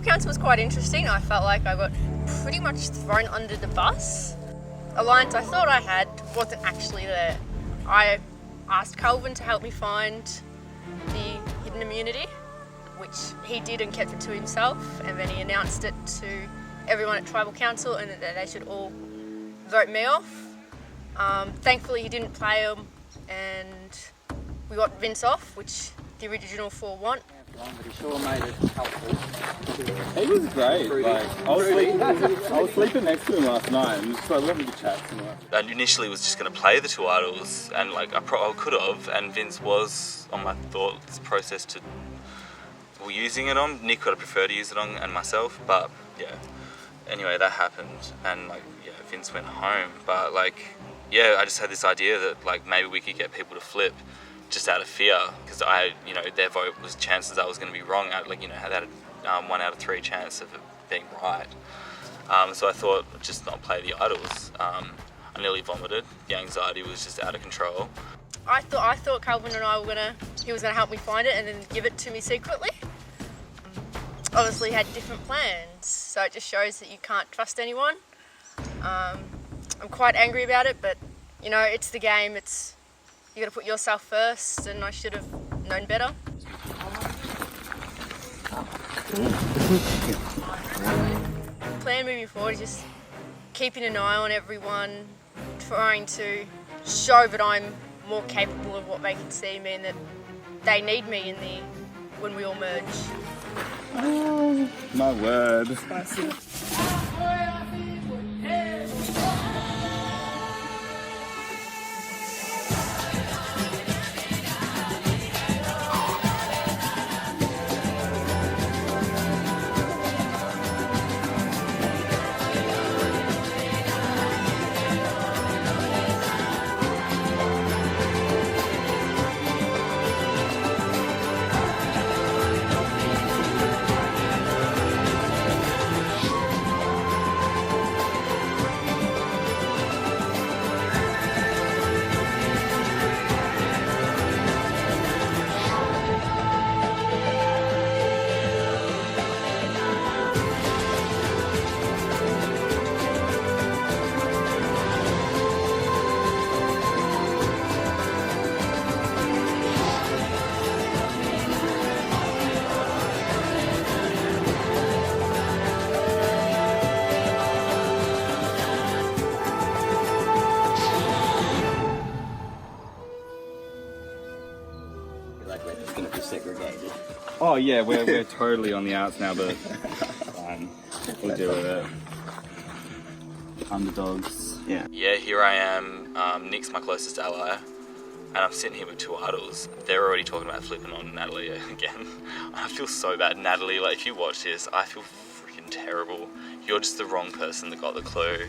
Tribal Council was quite interesting. I felt like I got pretty much thrown under the bus. Alliance I thought I had wasn't actually there. I asked Calvin to help me find the hidden immunity, which he did and kept it to himself, and then he announced it to everyone at Tribal Council and that they should all vote me off. Thankfully he didn't play him and we got Vince off, which the original four want. But he sure made it helpful. He was great. Like, I was sleeping next to him last night, and so I wanted to chat to him. I initially was just going to play the two idols, and like I could have, and Vince was on my thoughts process to using it on. Nick would have preferred to use it on, and myself, but yeah. Anyway, that happened, and like yeah, Vince went home, but like yeah, I just had this idea that like maybe we could get people to flip. Just out of fear, because their vote was chances I was going to be wrong. I had a 1 out of 3 chance of it being right. So I thought, just not play the idols. I nearly vomited. The anxiety was just out of control. I thought Calvin and he was gonna help me find it and then give it to me secretly. Obviously, had different plans, so it just shows that you can't trust anyone. I'm quite angry about it, but it's the game. You got to put yourself first, and I should have known better. Plan moving forward is just keeping an eye on everyone, trying to show that I'm more capable of what they can see me and that they need me when we all merge. Oh, my word. Oh yeah, we're totally on the outs now, but fine. We'll deal with it. Underdogs. Yeah. Yeah, here I am. Nick's my closest ally, and I'm sitting here with two idols. They're already talking about flipping on Natalie again. I feel so bad, Natalie. Like, if you watch this, I feel freaking terrible. You're just the wrong person that got the clue,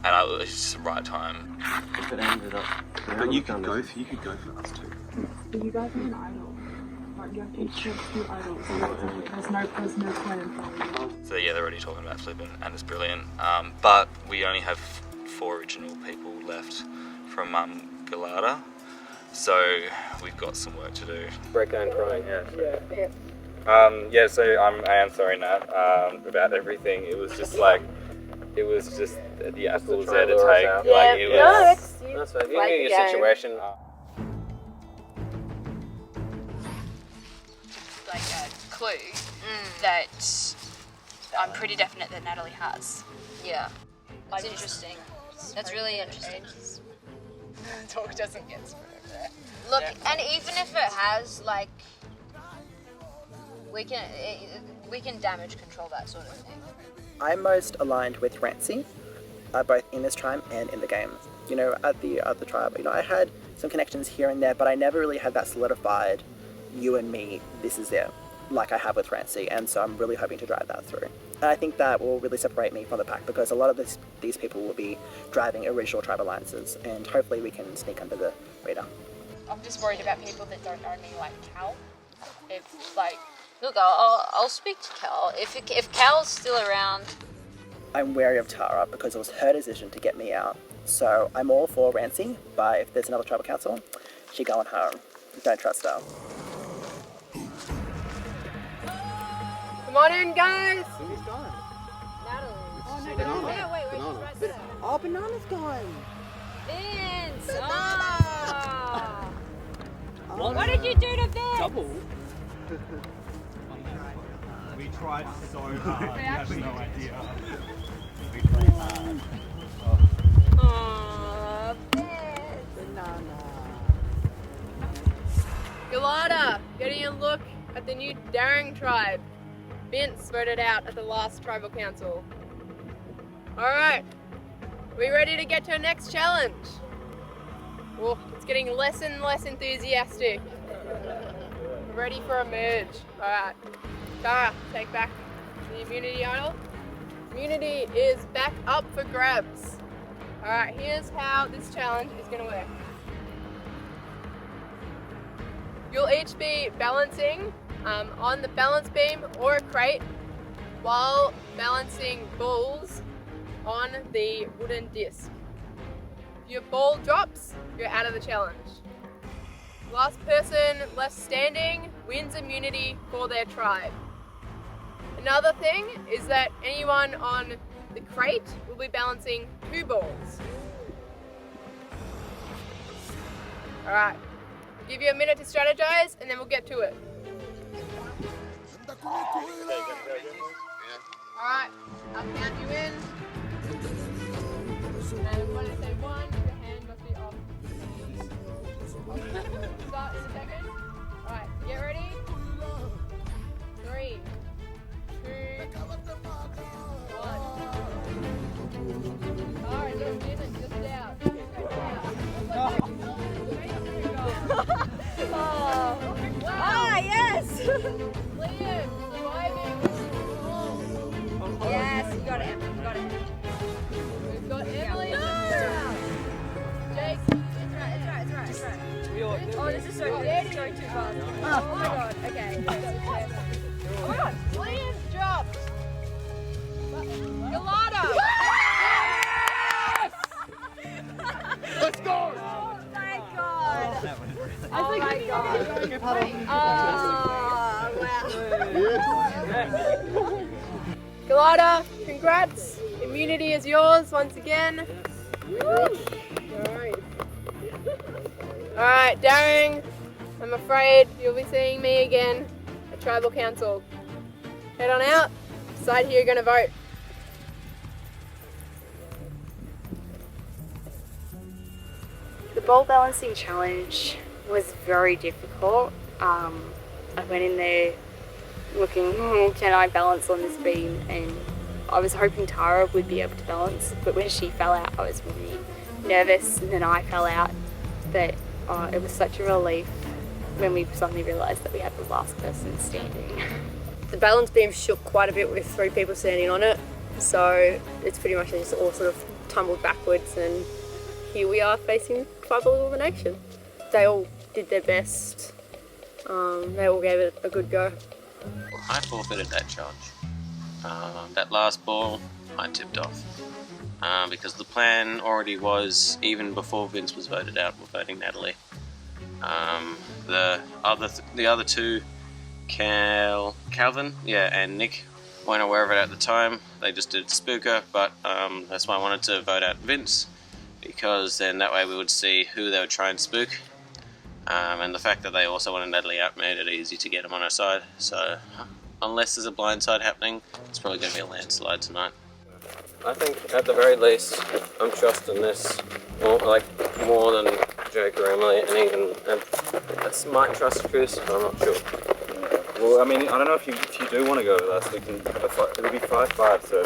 and it's just the right time. If it ended up, But you could go for us too. But you guys are an idol. You have to each have 2 idols. There's no point in following. So yeah, they're already talking about flipping, and it's brilliant. But we only have 4 original people left from Galada, so we've got some work to do. breakdown crying, yeah. So I am sorry, Nat, about everything. It was just the apples there to take. Yeah, That's right. You knew your situation. Like a clue that I'm pretty definite that Natalie has. Yeah. That's interesting. That's really interesting. Talk doesn't get through there. Look, and even if it has, like, we can damage control that sort of thing. I'm most aligned with Rancy, both in this tribe and in the game. At the other tribe, I had some connections here and there, but I never really had that solidified, you and me, this is there, like I have with Rancy, and so I'm really hoping to drive that through. And I think that will really separate me from the pack, because a lot of these people will be driving original tribe alliances, and hopefully we can sneak under the radar. I'm just worried about people that don't know me, like Cal. Look, I'll speak to Cal. If Cal's still around, I'm wary of Tara because it was her decision to get me out. So I'm all for Rancy, but if there's another tribal council, she going home. Don't trust her. Come on in, guys. Who's gone? Natalie. Oh, no, Banana. banana. Wait, she's right there. Oh, banana's gone. Vince! Banana! Oh. What did you do to Vince? Double. We tried so hard. You have no idea. Aww, Banana. Galada, getting a look at the new Darrang tribe. Vince voted out at the last tribal council. Alright, we ready to get to our next challenge? Oh, it's getting less and less enthusiastic. We're ready for a merge. Alright, Tara, take back the immunity idol. Immunity is back up for grabs. Alright, here's how this challenge is going to work. You'll each be balancing on the balance beam or a crate while balancing balls on the wooden disc. If your ball drops, you're out of the challenge. Last person left standing wins immunity for their tribe. Another thing is that anyone on the crate will be balancing 2 balls. Alright, I'll give you a minute to strategize and then we'll get to it. Alright, I'll count you in. And when I say 1, your hand must be off. Start in a second. Alright, get ready. 3, 2, 1. Alright, just in and just out. Oh, wow. Ah, yes! Liam, surviving. Yes, you got it, Emma. You got it. We've got Emily and Jake. It's right. Oh, this is so too fast. Oh my god, okay. Oh my god, Liam dropped. Galada. Let's go! Oh my god. Oh my god. Oh, wow. Galada, congrats. Immunity is yours once again. Alright, Darrang, I'm afraid you'll be seeing me again at Tribal Council. Head on out, decide who you're going to vote. The ball balancing challenge was very difficult. I went in there looking, can I balance on this beam? And I was hoping Tara would be able to balance, but when she fell out, I was really nervous, and then I fell out. But it was such a relief when we suddenly realised that we had the last person standing. The balance beam shook quite a bit with 3 people standing on it, so it's pretty much just all sort of tumbled backwards, and here we are facing tribal elimination. They all did their best. They all gave it a good go. I forfeited that challenge. That last ball I tipped off because the plan already was, even before Vince was voted out, we're voting Natalie. The other 2, Calvin, and Nick, weren't aware of it at the time. They just did Spooker, but that's why I wanted to vote out Vince, because then that way we would see who they would try and spook. And the fact that they also wanted Natalie out made it easy to get them on our side. So unless there's a blindside happening, it's probably going to be a landslide tonight. I think at the very least, I'm trusting this more than Jake or Emily, and even I might trust Chris, but I'm not sure. Well, I mean, I don't know if you do want to go with us. We can. It'll be 5-5, so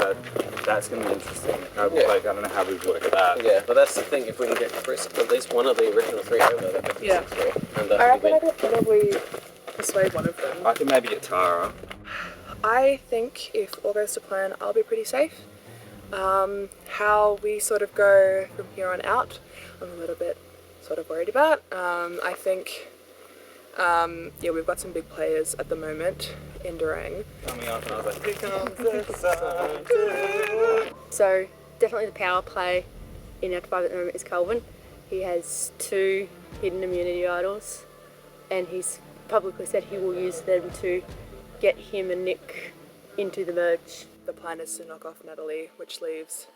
that's going to be interesting. I don't know how we work that. Yeah, but that's the thing. If we can get Chris at least one of the original 3 over, that makes sense. And I reckon I could probably persuade one of them. I can maybe get Tara. I think if all goes to plan, I'll be pretty safe. How we sort of go from here on out, I'm a little bit sort of worried about. I think, we've got some big players at the moment in Darrang. Coming up, and I was like, here comes the sun. So definitely the power play in our tribe at the moment is Calvin. He has 2 hidden immunity idols, and he's publicly said he will use them to get him and Nick into the merge. The plan is to knock off Natalie, which leaves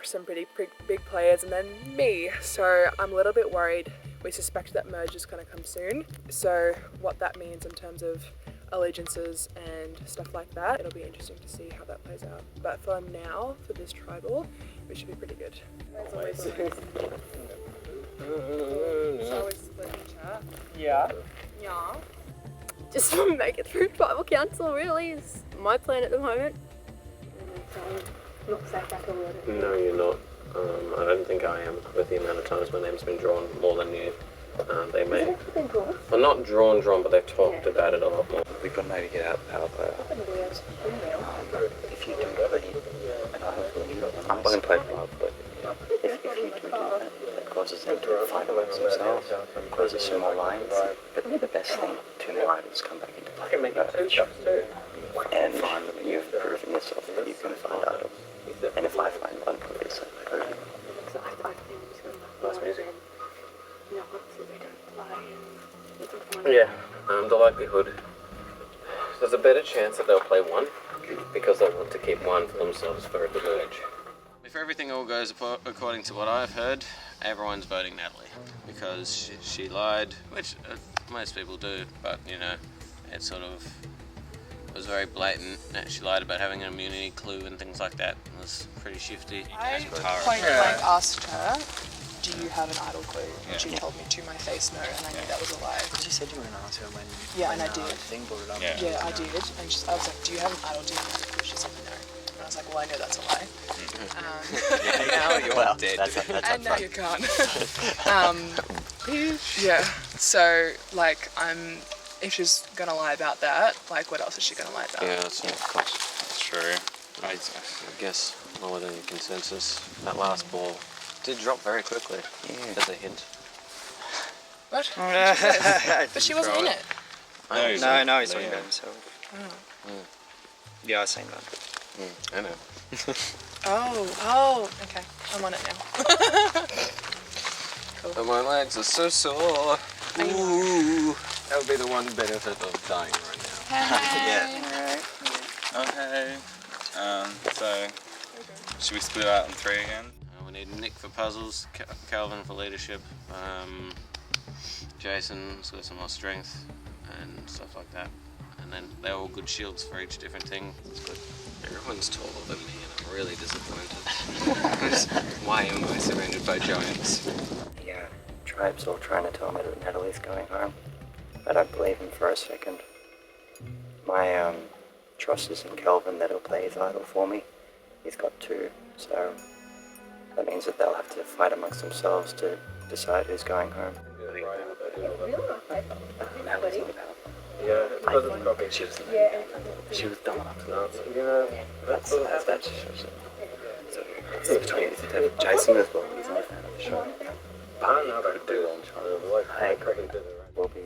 some pretty big players and then me. So I'm a little bit worried. We suspect that merge is going to come soon. So what that means in terms of allegiances and stuff like that, it'll be interesting to see how that plays out. But for now, for this tribal, we should be pretty good. Yeah. Yeah. Just want to make it through tribal council really is my plan at the moment. No, you're not. I don't think I am, with the amount of times my name's been drawn more than you. They may. Well, not drawn, but they've talked about it a lot more. We could maybe get out power player. If you do play an idol for you, I'm going to play for love, but if you do that, that causes them to fight amongst themselves, causes some more lines. But the best thing, 2 more idols come back into play. And you've proven yourself that you can find idols. And if I find one, obviously. Nice music. Yeah, the likelihood. There's a better chance that they'll play one, because they want to keep one for themselves for the merge. If everything all goes according to what I've heard, everyone's voting Natalie because she lied, which most people do, but you know, it sort of was very blatant. She lied about having an immunity clue and things like that. It was pretty shifty. I point blank asked her, do you have an idol clue? And she told me to my face no, and I knew that was a lie. But you said you were going to ask her when and I did. Thing brought it up. Yeah, I did. And I was like, do you have an idol? Do you have an idol clue? She said no. And I was like, well, I know that's a lie. Now you're dead. And now you can't. Yeah, so like if she's gonna lie about that, like what else is she gonna lie about? Yeah, that's true. I guess more than consensus. That last ball did drop very quickly. Yeah. As a hint. What? But she wasn't in it. No, he's talking about himself. Oh. Yeah, I seen that. I know. Oh, okay. I'm on it now. Cool. And my legs are so sore. I know. Ooh, that would be the one benefit of dying right now. Okay. So, should we split out in 3 again? We need Nick for puzzles, Calvin for leadership, Jason's got some more strength and stuff like that. And then they're all good shields for each different thing. It's good. Everyone's taller than me and I'm really disappointed. Why am I surrounded by giants? Yeah, tribe's all trying to tell me that Natalie's going home. I don't believe him for a second. My trust is in Kelvin that he'll play his idol for me. He's got 2, so that means that they'll have to fight amongst themselves to decide who's going home. Natalie's not powerful. Yeah, because of the copy. She was dumb enough to know. Yeah, That's so it's between Jason as well. He's not a fan of the show. But he could do on show. We'll be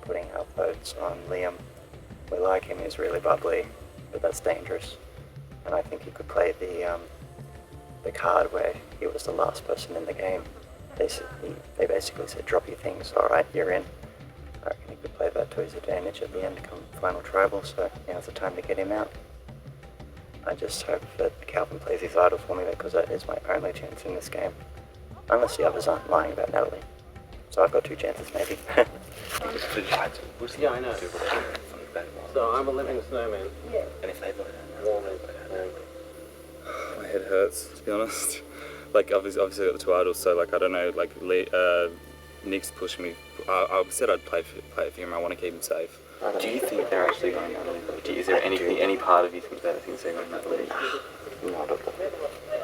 putting our votes on Liam. We like him. He's really bubbly, but that's dangerous. And I think he could play the card where he was the last person in the game. They basically said, drop your things. All right, you're in. I reckon he could play that to his advantage at the end come final tribal, so now's the time to get him out. I just hope that Calvin plays his idol for me because that is my only chance in this game. Unless the others aren't lying about Natalie. So I've got 2 chances maybe. Yeah, I know. So I'm a living snowman. Yeah. And if they vote My head hurts, to be honest. Like, obviously I got the 2 idols, so like I don't know. Like Nick's pushing me. I said I'd play for him. I want to keep him safe. Do you think they're actually going Natalie? Is there any part of you think that thinks they're going Natalie? Not at all.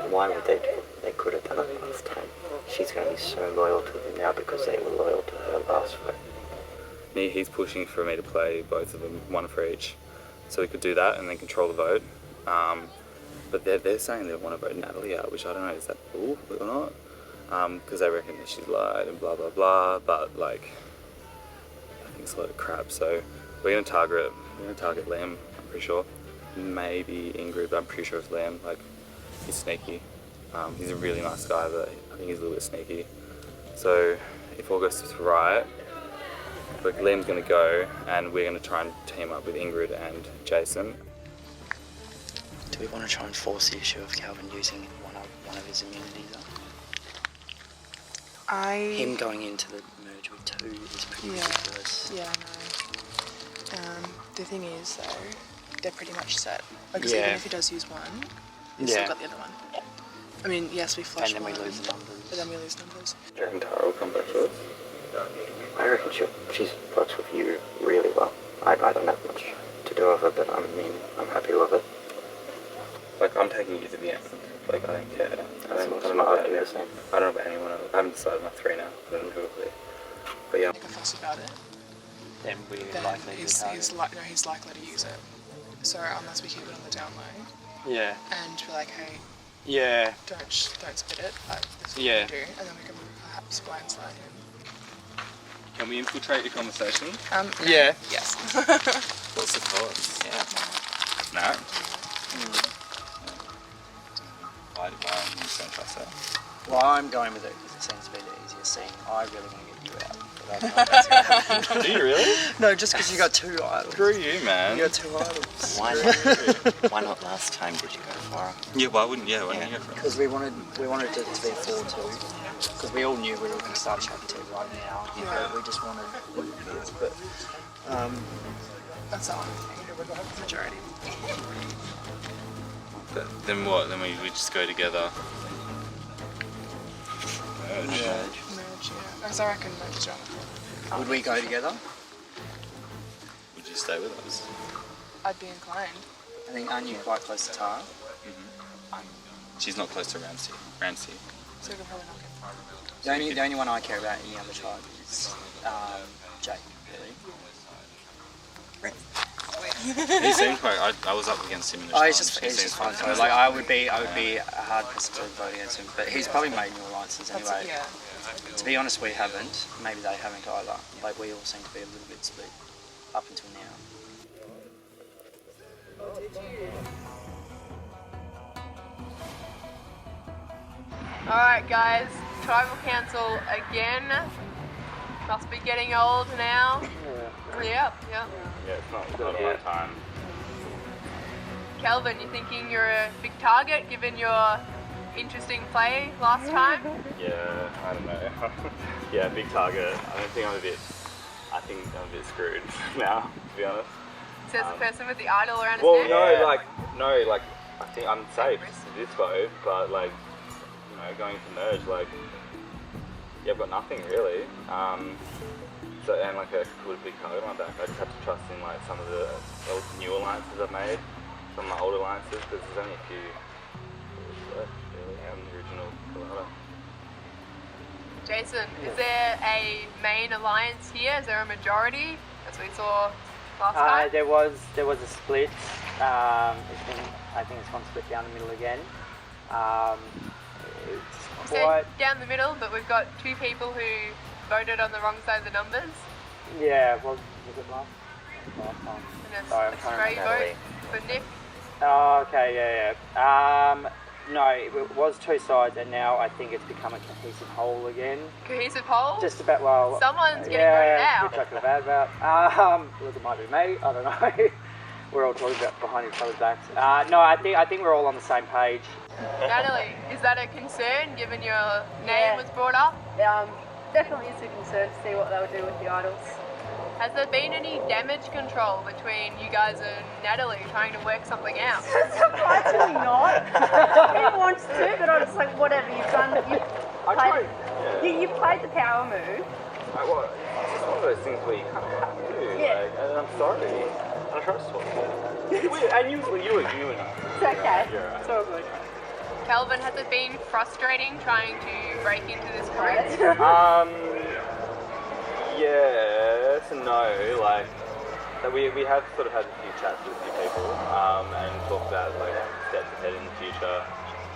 Why would they do it? They could have done it last time. She's going to be so loyal to them now because they were loyal to her last vote. He's pushing for me to play both of them, 1 for each. So we could do that and then control the vote. But they're saying they want to vote Natalie out, which I don't know, is that bull or not? Because they reckon that she's lied and blah blah blah, but like I think it's a lot of crap. So we're gonna target Liam, I'm pretty sure. Maybe Ingrid, but I'm pretty sure it's Liam. Like, he's sneaky. He's a really nice guy, but I think he's a little bit sneaky. So if all goes right, like Liam's gonna go and we're gonna try and team up with Ingrid and Jason. Do we want to try and force the issue of Calvin using one of his immunities up? Him going into the merge with 2 is pretty ridiculous. Yeah, I know. The thing is, though, they're pretty much set. Because even if he does use one, he's still got the other one. I mean, yes, we flush and then one, we lose numbers. but then we lose numbers. Do you reckon Tara will come back to us? I reckon she works with you really well. I don't have much to do with it, but I mean, I'm happy with it. Like, I'm taking you to the end. Like, I don't care. I don't know about anyone else. I haven't decided my 3 now. I don't know who it'll be. But yeah. Make a fuss about it. Then we're Then likely to target. he's likely to use it. So unless we keep it on the down low. Yeah. And be like, hey. Yeah. Don't spit it. This is what we do, and then we can perhaps blindside him. Can we infiltrate your conversation? Yeah. Yes. What's the cost? Yeah. No. Why you don't trust that? Well, I'm going with it because it seems to be the easiest thing. I really want to get you out. But I don't know if that's going to happen. Do you really? No, just because you got 2 idols. Screw you, man. You got 2 idols. Why not last time did you go for him? Yeah, why wouldn't you go for it? Because we wanted it to be 4-2. Because we all knew we were going to start chapter 2 right now. Yeah. But we just wanted kids. But that's all. Majority. Then what? Then we just go together. Merge. Merge, yeah. Because I reckon merge is around the corner. would we go together? Would you stay with us? I'd be inclined. I think, aren't you quite close to Tara? She's not close to Ramsey. So we can probably knock it. The only one I care about in the other tribe is Jake, really. He seemed quite. I was up against him in the challenge. He's just fun. So like I would be hard pressed to vote against him, but he's probably made new alliances anyway. Yeah. To be honest, we haven't. Maybe they haven't either. Like we all seem to be a little bit split up until now. Alright guys, tribal council again. Must be getting old now. Yep. Yeah, it's not a long time. Kelvin, you thinking you're a big target given your interesting play last time? Yeah, I don't know. Yeah, big target. I think I'm a bit screwed now, to be honest. Says the person with the idol around his Well, neck? no, I think I'm safe to this vote, but like, you know, going to merge, like, yeah, I've got nothing really. So, and like I put a big target on my back. I just have to trust in like some of the new alliances I've made, some of my old alliances, because there's only a few left really, and the original Galada. Jason, is there a main alliance here? Is there a majority, as we saw last time? There was a split. I think it's gone split down the middle again. You said down the middle, but we've got 2 people who voted on the wrong side of the numbers. Yeah, was it last time? And it's Sorry, a stray vote for Nick. Oh, okay, yeah. No, it was 2 sides, and now I think it's become a cohesive whole again. Cohesive whole? Just about, well... Someone's getting voted out. Which I feel bad about. Look, it might be me, I don't know. We're all talking about behind each other's backs. No, I think we're all on the same page. Natalie, is that a concern given your name was brought up? Definitely is a concern to see what they'll do with the idols. Has there been any damage control between you guys and Natalie trying to work something out? Surprisingly not. He wants to, but I'm just like, whatever, you've done. You played the power move. Well, it's just one of those things where you kind of have to. Yeah. Like, and I'm sorry. I trust you. And usually you and It's okay. It's all good. Kelvin, has it been frustrating trying to break into this group? Yes and no. Like, we have sort of had a few chats with a few people and talked about like steps ahead in the future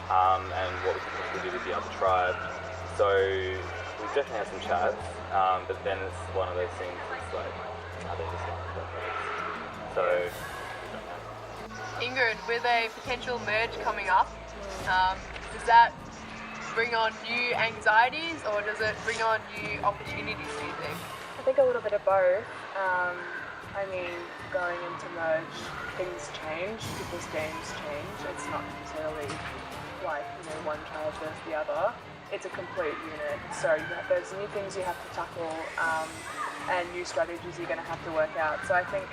and what we could possibly do with the other tribe. So we've definitely had some chats, but then it's one of those things. It's like, are they just like that? So. Ingrid, with a potential merge coming up, does that bring on new anxieties or does it bring on new opportunities, do you think? I think a little bit of both. I mean, going into merge, things change, people's games change. It's not necessarily like, one tribe versus the other. It's a complete unit, so there's new things you have to tackle and new strategies you're going to have to work out. So I think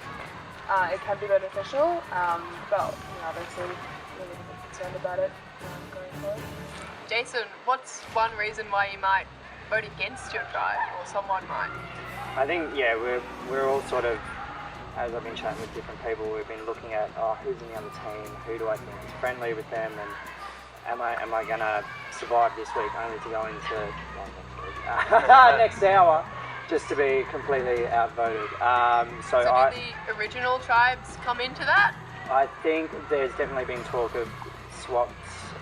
it can be beneficial, but obviously really a bit concerned about it going forward. Jason, what's one reason why you might vote against your tribe, or someone might? I think, we're all sort of, as I've been chatting with different people, we've been looking at, who's in the other team, who do I think is friendly with them, and am I going to survive this week only to go into next hour just to be completely outvoted. So do the original tribes come into that? I think there's definitely been talk of swaps.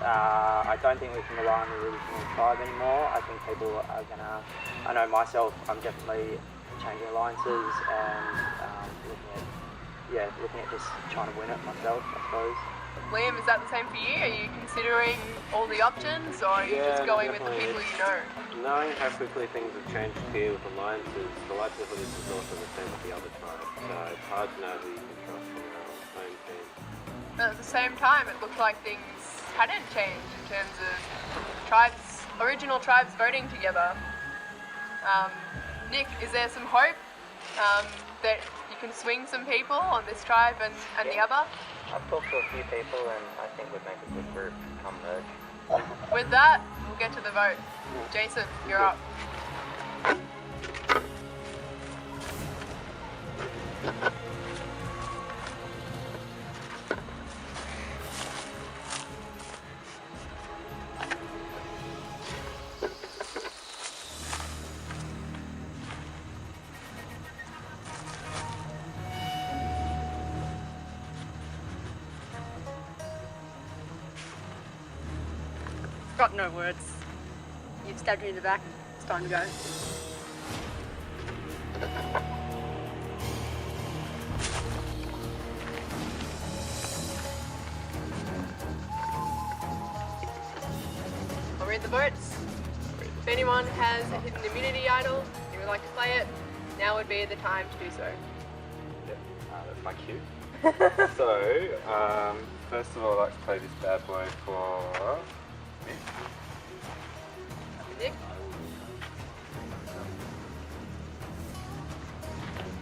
I don't think we can rely on the original tribe anymore. I think people are gonna, I know myself, I'm definitely changing alliances and looking at just trying to win it myself, I suppose. Liam, is that the same for you? Are you considering all the options, or are you just going with the people you know? Knowing how quickly things have changed here with alliances, the likelihood is it's also the same with the other tribes. So it's hard to know who you can trust from your own team. But at the same time, it looked like things hadn't changed in terms of original tribes voting together. Nick, is there some hope that you can swing some people on this tribe and the other? I've talked to a few people and I think we'd make a good group come merge. With that, we'll get to the vote. Jason, you're up. Got no words. You've stabbed me in the back. It's time to go. I'll read the votes. If anyone has a hidden immunity idol and you would like to play it, now would be the time to do so. Yep, that's my cue. So, first of all, I'd like to play this bad boy for Nick.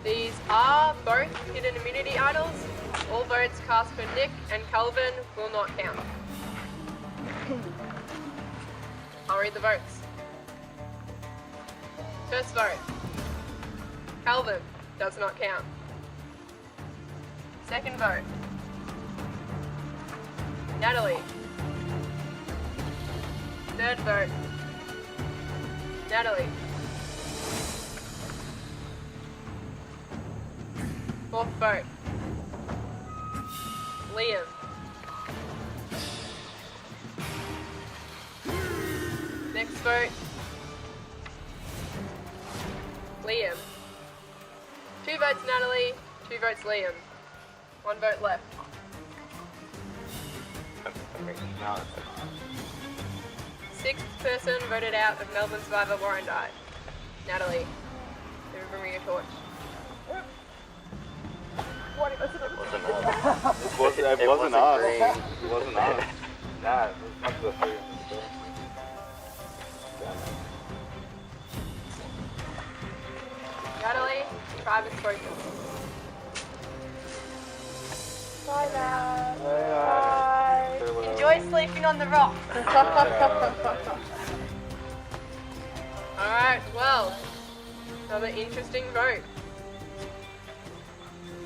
These are both hidden immunity idols. All votes cast for Nick and Calvin will not count. I'll read the votes. First vote. Calvin does not count. Second vote. Natalie. Third vote. Natalie. Fourth vote. Liam. Next vote. Liam. 2 votes Natalie, 2 votes Liam. 1 vote left. Sixth person voted out of Melbourne Survivor Warrandyte. Natalie, bring me a torch. It wasn't us. It wasn't us. Nah, it was not the three in the store. Natalie, tribe is broken. Bye now. Bye. Enjoy sleeping on the rock. Alright, well, another interesting vote.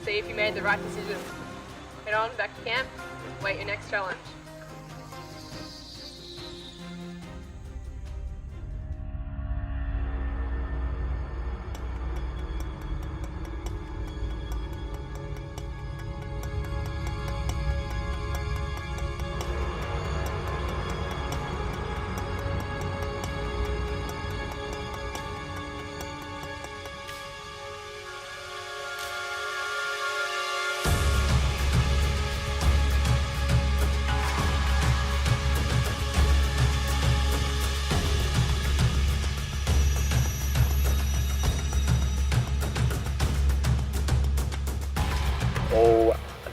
See if you made the right decision. Head on back to camp, wait your next challenge.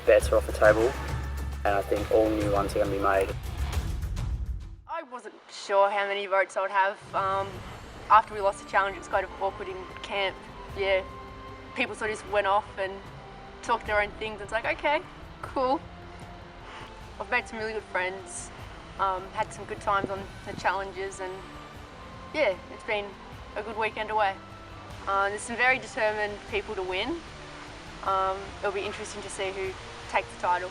bets are off the table, and I think all new ones are going to be made. I wasn't sure how many votes I would have. After we lost the challenge, it was kind of awkward in camp. Yeah, people sort of just went off and talked their own things. It's like, okay, cool. I've made some really good friends, had some good times on the challenges, and yeah, it's been a good weekend away. There's some very determined people to win. It'll be interesting to see who takes the title.